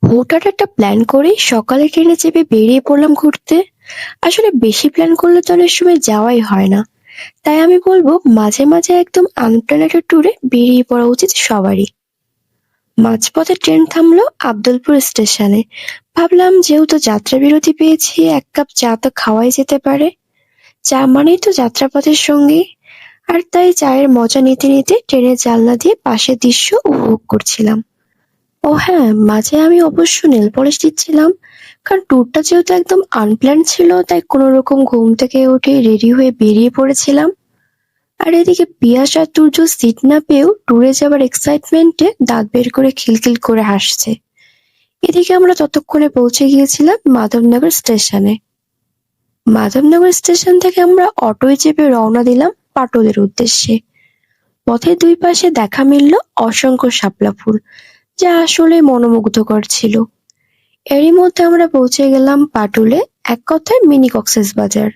হুটহাট একটা প্ল্যান করে সকালে ট্রেনে চেপে বেরিয়ে পড়লাম ঘুরতে। আসলে বেশি প্ল্যান করলে তো অনেক সময় যাওয়াই হয় না। তাই আমি বলবো মাঝে মাঝে একদম আনপ্ল্যানেড ট্যুরে বেরিয়ে পড়া উচিত সবারই। মাঝপথে ট্রেন থামলো আব্দুলপুর স্টেশনে। ভাবলাম যেহেতু যাত্রা বিরতি পেয়েছি, এক কাপ চা তো খাওয়াই যেতে পারে। চা মানেই তো যাত্রাপথের সঙ্গী। আর তাই চায়ের মজা নিতে নিতে ট্রেনের জানলা দিয়ে পাশের দৃশ্য উপভোগ করছিলাম। ও হ্যাঁ, মাঝে আমি অবশ্য নেল পলিশ দিচ্ছিলাম, কারণ ট্যুরটা যেহেতু একদম আনপ্ল্যান্ড ছিল, তাই কোনো রকম ঘুম থেকে উঠে রেডি হয়ে বেরিয়ে পড়েছিলাম। আর এদিকে পিয়াস আর তুর্য সিট না পেয়েও ট্যুরে যাবার এক্সাইটমেন্টে দাঁত বের করে খিলখিল করে হাসছে। এদিকে আমরা ততক্ষণে পৌঁছে গিয়েছিলাম মাধবনগর স্টেশনে। মাধবনগর স্টেশন থেকে আমরা অটোয় চেপে রওনা দিলাম পাটুলের উদ্দেশ্যে। পথের দুই পাশে দেখা মিলল অসংখ্য শাপলা ফুল, যা আসলে মনোমুগ্ধকর ছিল। এরই মধ্যে আমরা পৌঁছে গেলাম পাটুলে, এক কথায় মিনি কক্সবাজার।